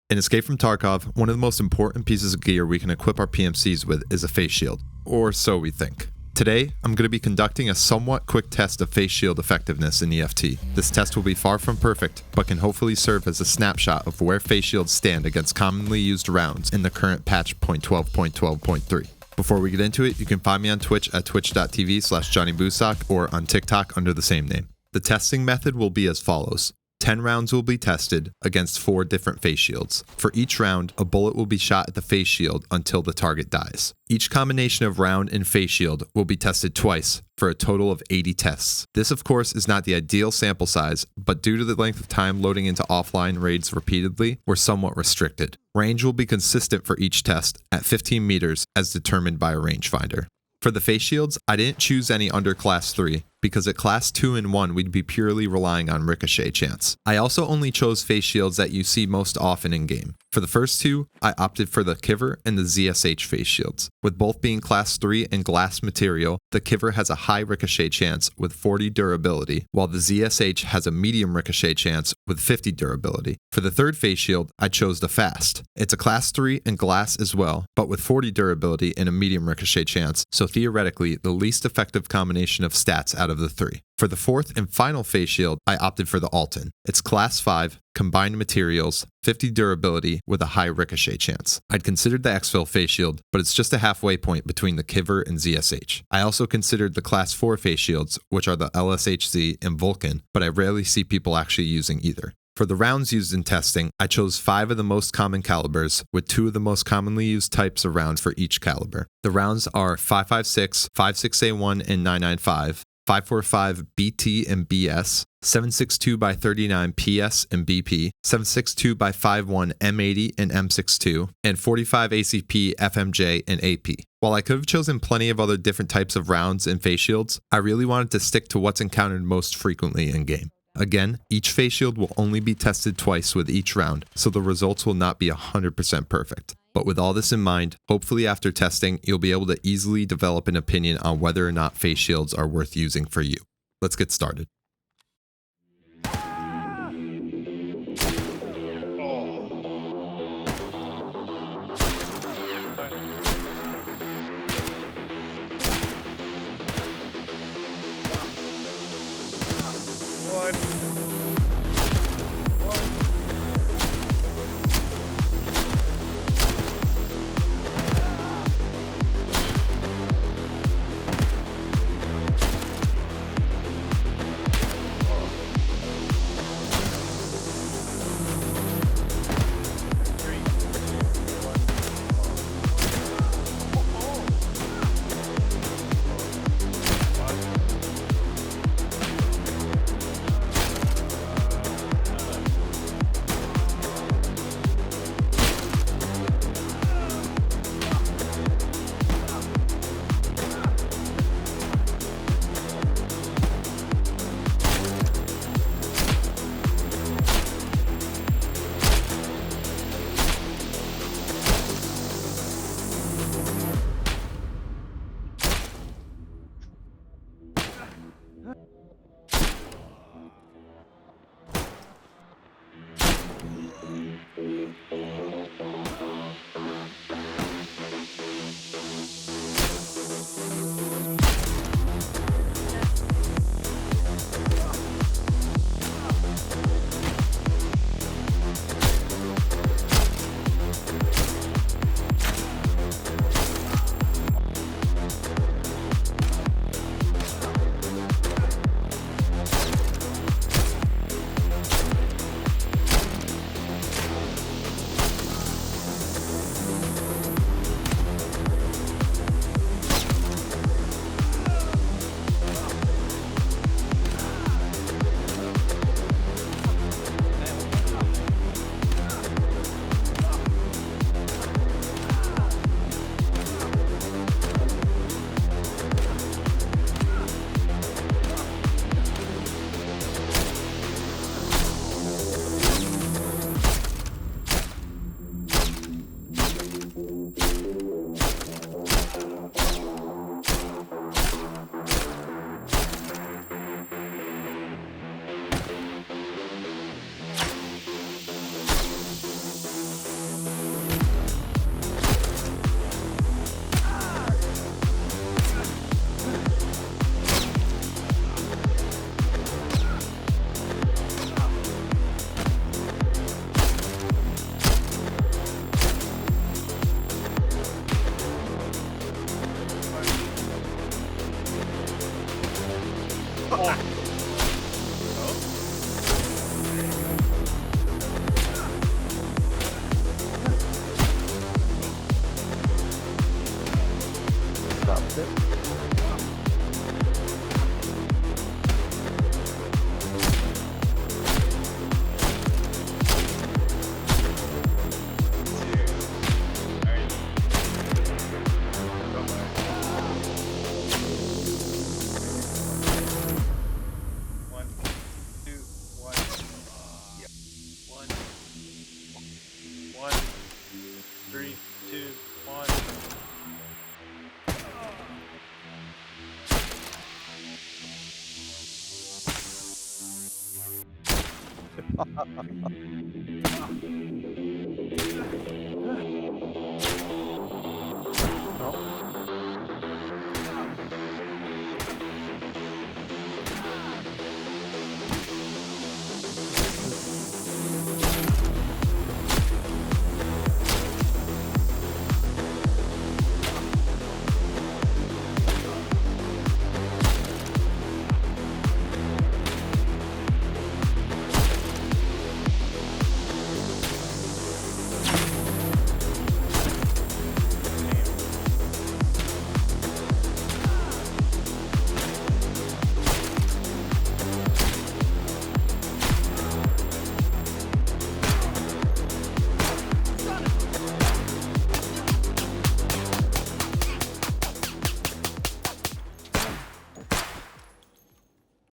In Escape from Tarkov, one of the most important pieces of gear we can equip our PMCs with is a face shield, or so we think. Today, I'm going to be conducting a somewhat quick test of face shield effectiveness in EFT. This test will be far from perfect, but can hopefully serve as a snapshot of where face shields stand against commonly used rounds in the current patch .12.12.3. Before we get into it, you can find me on Twitch at twitch.tv/JohnnyBoosock or on TikTok under the same name. The testing method will be as follows. 10 rounds will be tested against 4 different face shields. For each round, a bullet will be shot at the face shield until the target dies. Each combination of round and face shield will be tested twice for a total of 80 tests. This, of course, is not the ideal sample size, but due to the length of time loading into offline raids repeatedly, we're somewhat restricted. Range will be consistent for each test at 15 meters as determined by a rangefinder. For the face shields, I didn't choose any under class 3 because at class 2 and 1 we'd be purely relying on ricochet chance. I also only chose face shields that you see most often in game. For the first two, I opted for the Kiver and the ZSH face shields. With both being class 3 and glass material, the Kiver has a high ricochet chance with 40 durability, while the ZSH has a medium ricochet chance with 50 durability. For the third face shield, I chose the Fast. It's a class 3 and glass as well, but with 40 durability and a medium ricochet chance, so theoretically the least effective combination of stats out of the 3. For the fourth and final face shield, I opted for the Altyn. It's class 5, combined materials, 50 durability with a high ricochet chance. I'd considered the exfil face shield, but it's just a halfway point between the Kiver and ZSH. I also considered the class 4 face shields, which are the LSHZ and Vulcan, but I rarely see people actually using either. For the rounds used in testing, I chose 5 of the most common calibers, with 2 of the most commonly used types of rounds for each caliber. The rounds are 5.56, 5.6A1 and 9.95, 5.45 BT and BS, 7.62x39 PS and BP, 7.62x51 M80 and M62, and 45 ACP, FMJ, and AP. While I could have chosen plenty of other different types of rounds and face shields, I really wanted to stick to what's encountered most frequently in game. Again, each face shield will only be tested twice with each round, so the results will not be 100% perfect. But with all this in mind, hopefully after testing, you'll be able to easily develop an opinion on whether or not face shields are worth using for you. Let's get started.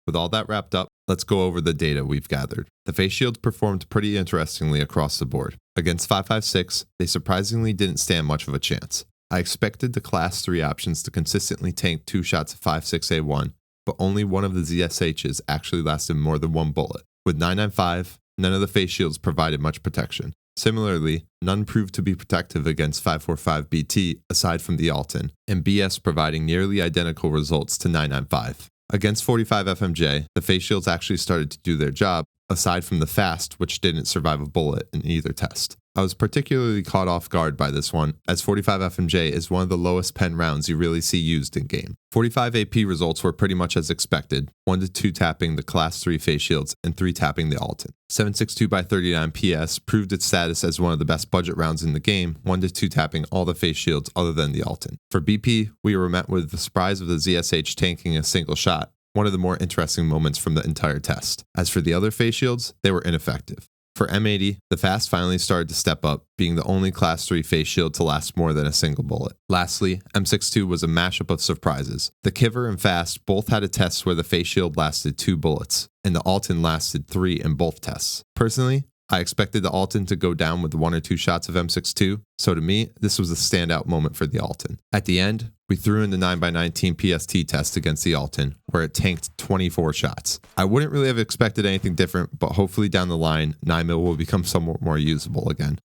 With all that wrapped up, let's go over the data we've gathered. The face shields performed pretty interestingly across the board. Against 5.56, they surprisingly didn't stand much of a chance. I expected the class 3 options to consistently tank 2 shots of 5.6A1, but only one of the ZSHs actually lasted more than 1 bullet. With 9.95, none of the face shields provided much protection. Similarly, none proved to be protective against 5.45 BT aside from the Altyn, and BS providing nearly identical results to 9.95. Against 45 FMJ, the face shields actually started to do their job, aside from the fast, which didn't survive a bullet in either test. I was particularly caught off guard by this one, as 45 FMJ is one of the lowest pen rounds you really see used in game. 45 AP results were pretty much as expected, 1 to 2 tapping the class 3 face shields and 3 tapping the Altyn. 7.62x39 PS proved its status as one of the best budget rounds in the game, 1 to 2 tapping all the face shields other than the Altyn. For BP, we were met with the surprise of the ZSH tanking a single shot, one of the more interesting moments from the entire test. As for the other face shields, they were ineffective. For M80, the fast finally started to step up, being the only class 3 face shield to last more than a single bullet. Lastly, M62 was a mashup of surprises. The Kiver and fast both had a test where the face shield lasted 2 bullets, and the Altyn lasted 3 in both tests. Personally, I expected the Altyn to go down with 1 or 2 shots of M62, so to me, this was a standout moment for the Altyn. At the end, we threw in the 9x19 PST test against the Altyn, where it tanked 24 shots. I wouldn't really have expected anything different, but hopefully down the line, 9mm will become somewhat more usable again.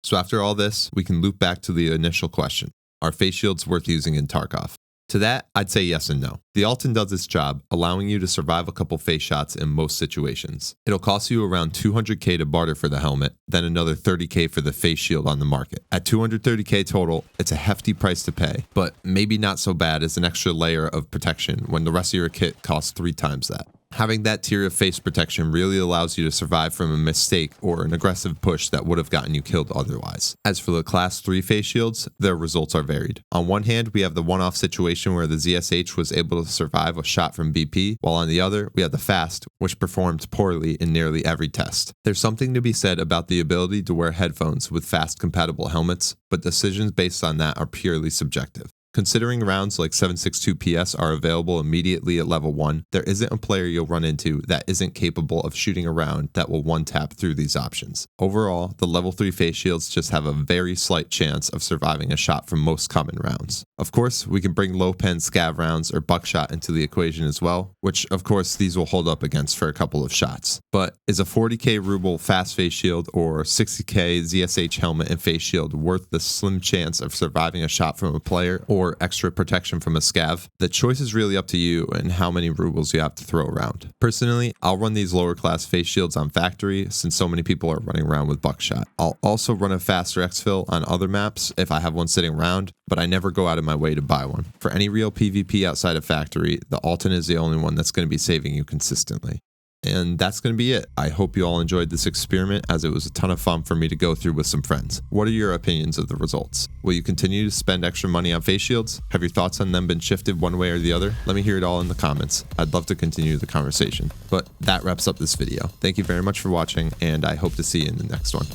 So after all this, we can loop back to the initial question. Are face shields worth using in Tarkov? To that, I'd say yes and no. The Altyn does its job, allowing you to survive a couple face shots in most situations. It'll cost you around 200k to barter for the helmet, then another 30k for the face shield on the market. At 230k total, it's a hefty price to pay, but maybe not so bad as an extra layer of protection when the rest of your kit costs 3 times that. Having that tier of face protection really allows you to survive from a mistake or an aggressive push that would have gotten you killed otherwise. As for the class 3 face shields, their results are varied. On one hand, we have the one-off situation where the ZSH was able to survive a shot from BP, while on the other, we have the fast, which performed poorly in nearly every test. There's something to be said about the ability to wear headphones with fast compatible helmets, but decisions based on that are purely subjective. Considering rounds like 7.62 PS are available immediately at level 1, there isn't a player you'll run into that isn't capable of shooting a round that will one-tap through these options. Overall, the level 3 face shields just have a very slight chance of surviving a shot from most common rounds. Of course, we can bring low-pen scav rounds or buckshot into the equation as well, which of course these will hold up against for a couple of shots. But is a 40k ruble fast face shield or 60k ZSH helmet and face shield worth the slim chance of surviving a shot from a player or extra protection from a scav? The choice is really up to you and how many rubles you have to throw around. Personally, I'll run these lower class face shields on factory since so many people are running around with buckshot. I'll also run a faster exfil on other maps if I have one sitting around, but I never go out of my way to buy one. For any real PvP outside of factory, the Altyn is the only one that's going to be saving you consistently. And that's going to be it. I hope you all enjoyed this experiment, as it was a ton of fun for me to go through with some friends. What are your opinions of the results? Will you continue to spend extra money on face shields? Have your thoughts on them been shifted one way or the other? Let me hear it all in the comments. I'd love to continue the conversation. But that wraps up this video. Thank you very much for watching, and I hope to see you in the next one.